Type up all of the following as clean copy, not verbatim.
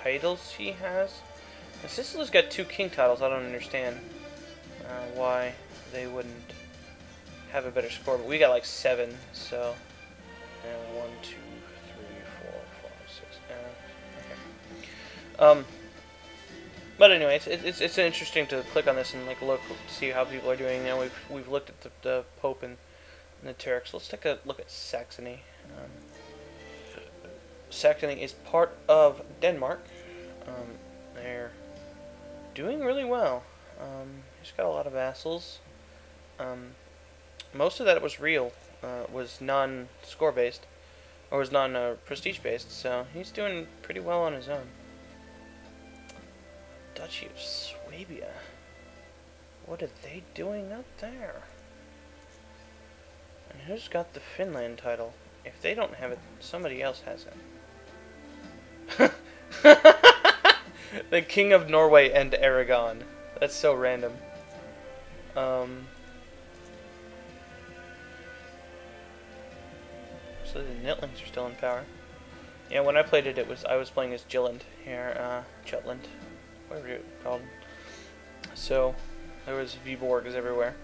titles he has. And Sicily's got 2 king titles. I don't understand why they wouldn't have a better score. But we got like 7, so 1, 2, 3, 4, 5, 6. Okay. But anyway, it's interesting to click on this and like look, see how people are doing. Now we've looked at the Pope and the Turks. Let's take a look at Saxony. Saxony is part of Denmark. They're doing really well. He's got a lot of vassals. Most of that was real, was non-score based, or was non-prestige based. So he's doing pretty well on his own. Duchy of Swabia. What are they doing up there? And who's got the Finland title? If they don't have it, somebody else has it. The King of Norway and Aragon. That's so random. So the Nitlings are still in power. Yeah, when I played it, I was playing as Jylland here, Jutland, whatever you called them. So there was Viborgs everywhere,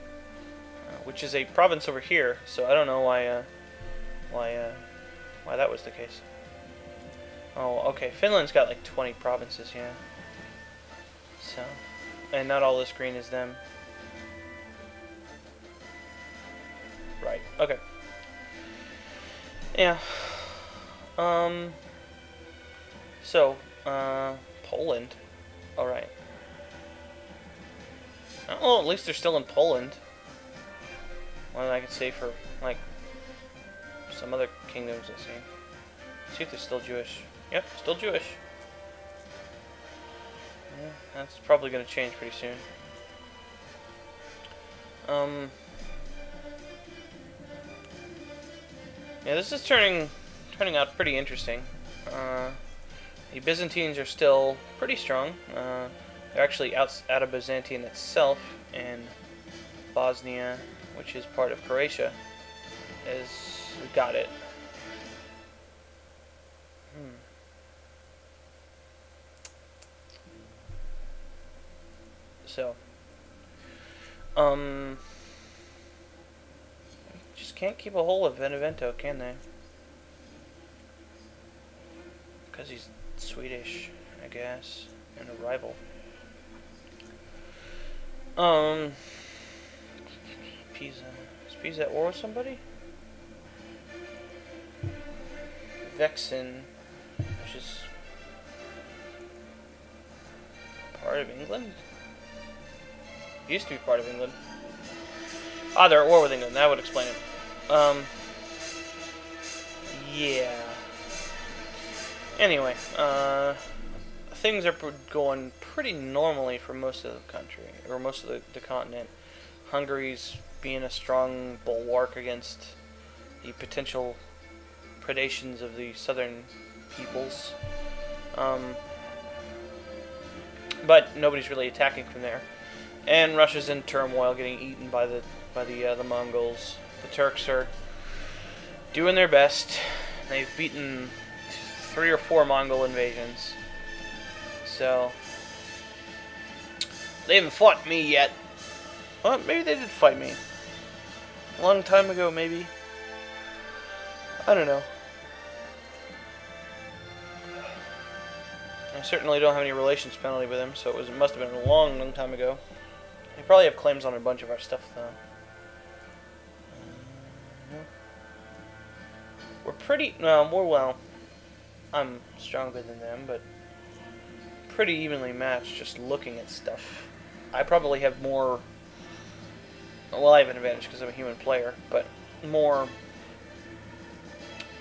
which is a province over here. So I don't know why that was the case. Oh, okay. Finland's got like 20 provinces, yeah. So, and not all this green is them. Right. Okay. Yeah. So, Poland. All right. Oh, at least they're still in Poland. More than I could say for like some other kingdoms. Let's see. See if they're still Jewish. Yep, still Jewish. Yeah, that's probably going to change pretty soon. Yeah, this is turning out pretty interesting. The Byzantines are still pretty strong. They're actually out of Byzantium itself, and Bosnia, which is part of Croatia, we got it. So, just can't keep a hold of Benevento, can they? Because he's Swedish, I guess, and a rival. Pisa. Is Pisa at war with somebody? Vexin, which is part of England? Used to be part of England. Ah, they're at war with England. That would explain it. Yeah. Anyway, things are going pretty normally for most of the country, or most of the continent. Hungary's being a strong bulwark against the potential predations of the southern peoples. But nobody's really attacking from there. And Russia's in turmoil, getting eaten by the Mongols. The Turks are doing their best. They've beaten 3 or 4 Mongol invasions. So they haven't fought me yet. Well, maybe they did fight me. A long time ago, maybe. I don't know. I certainly don't have any relations penalty with him, so it must have been a long, long time ago. They probably have claims on a bunch of our stuff, though. We're pretty... No, well, I'm stronger than them, but pretty evenly matched just looking at stuff. I probably have more... Well, I have an advantage because I'm a human player, but more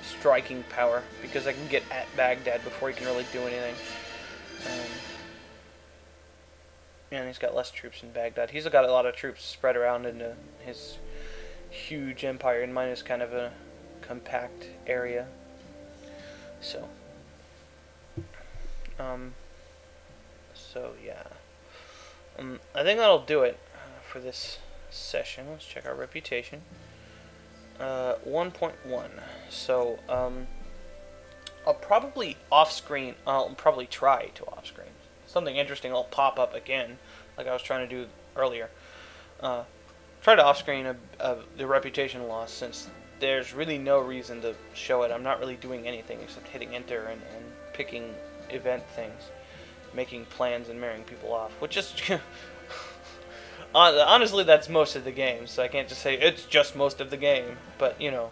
striking power because I can get at Baghdad before he can really do anything. And he's got less troops in Baghdad. He's got a lot of troops spread around into his huge empire, and mine is kind of a compact area. So, yeah. I think that'll do it for this session. Let's check our reputation. 1.1. So, I'll probably off-screen, I'll probably try to off-screen. Something interesting will pop up again, like I was trying to do earlier. Try to off-screen the reputation loss, since there's really no reason to show it. I'm not really doing anything except hitting enter and picking event things, making plans and marrying people off, which is... honestly, that's most of the game, so I can't just say it's just most of the game, but, you know,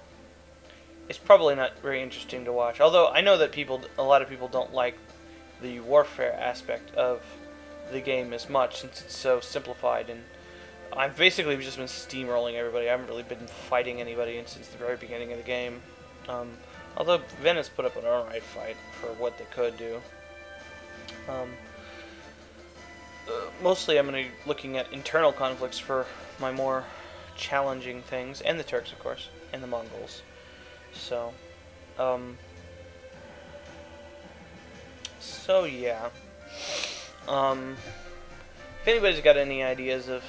it's probably not very interesting to watch. Although I know that a lot of people don't like the warfare aspect of the game as much, since it's so simplified, and I've basically just been steamrolling everybody. I haven't really been fighting anybody since the very beginning of the game. Although Venice put up an alright fight for what they could do. Mostly I'm going to be looking at internal conflicts for my more challenging things, and the Turks, of course, and the Mongols. So, yeah. If anybody's got any ideas of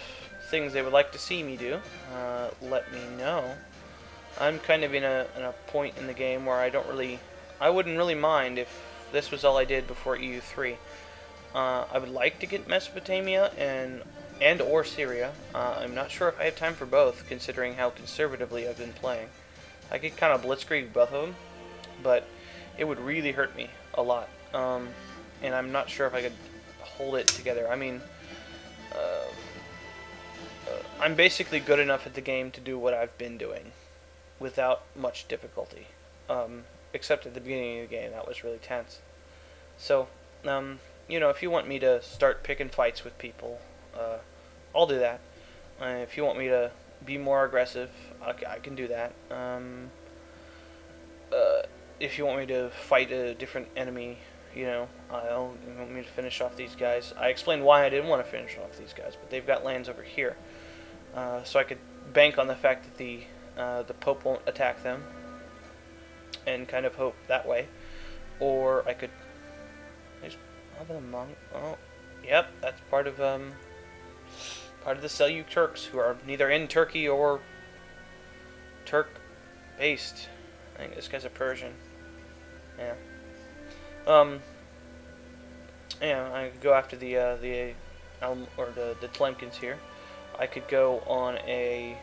things they would like to see me do, let me know. I'm kind of in a point in the game where I wouldn't really mind if this was all I did before EU3. I would like to get Mesopotamia and or Syria. I'm not sure if I have time for both, considering how conservatively I've been playing. I could kind of blitzkrieg both of them, but it would really hurt me a lot. And I'm not sure if I could hold it together. I mean, I'm basically good enough at the game to do what I've been doing without much difficulty. Except at the beginning of the game, that was really tense. So, you know, if you want me to start picking fights with people, I'll do that. If you want me to be more aggressive, I can do that. If you want me to fight a different enemy, you know, you want me to finish off these guys. I explained why I didn't want to finish off these guys, but they've got lands over here. So I could bank on the fact that the Pope won't attack them, and kind of hope that way. Or I could... Oh, yep, that's part of the Seljuk Turks, who are neither in Turkey or Turk-based. I think this guy's a Persian. Yeah. Yeah, I could go after the Tlemkens here. I could go on a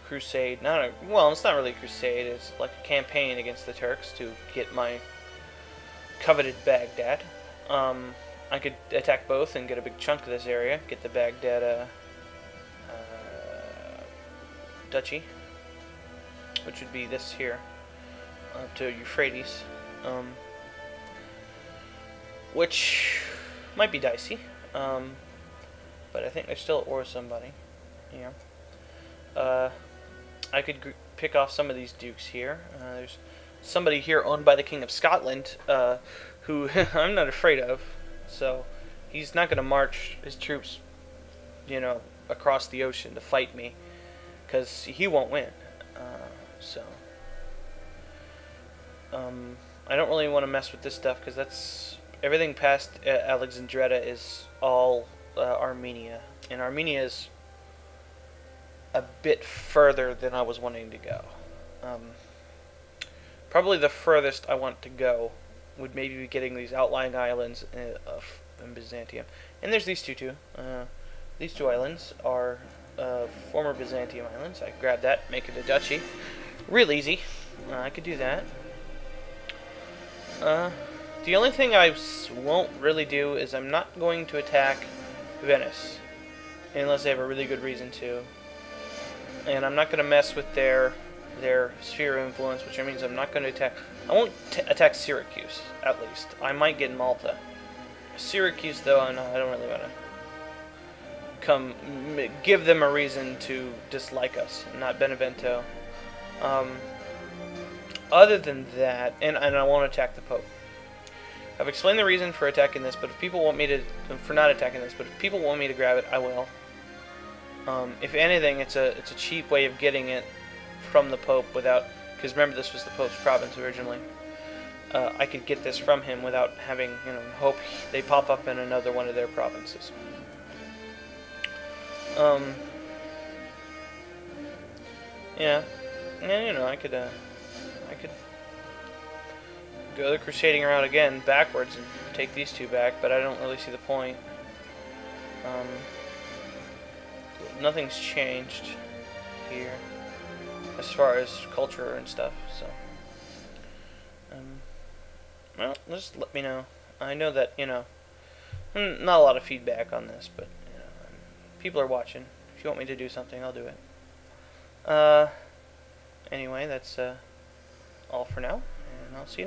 crusade. Well, it's not really a crusade. It's like a campaign against the Turks to get my coveted Baghdad. I could attack both and get a big chunk of this area. Get the Baghdad duchy, which would be this here, up to Euphrates, which might be dicey, but I think they're still at war with somebody. Yeah. I could pick off some of these dukes here. There's somebody here owned by the King of Scotland, who I'm not afraid of, so he's not going to march his troops, you know, across the ocean to fight me, because he won't win. I don't really want to mess with this stuff, because that's everything past Alexandretta is all Armenia, and Armenia is a bit further than I was wanting to go. Probably the furthest I want to go would maybe be getting these outlying islands in Byzantium. And there's these two too. These two islands are former Byzantium islands. I could grab that, make it a duchy. Real easy. I could do that. The only thing I won't really do is I'm not going to attack Venice unless I have a really good reason to. And I'm not going to mess with their sphere of influence, which means I'm not going to attack... I won't attack Syracuse, at least. I might get Malta. Syracuse, though, I don't really want to give them a reason to dislike us, not Benevento. Other than that, and I won't attack the Pope. I've explained the reason for attacking this, but if people want me to... for not attacking this, but if people want me to grab it, I will. If anything, it's a cheap way of getting it from the Pope without, because remember this was the Pope's province originally. I could get this from him without having, you know, hope they pop up in another one of their provinces. Yeah, and you know, I could I could go the crusading route again backwards and take these two back, but I don't really see the point. Nothing's changed here as far as culture and stuff, so well, just let me know. I know that, you know, not a lot of feedback on this, but you know, people are watching. If you want me to do something, I'll do it. Anyway, that's all for now, and I'll see you next time.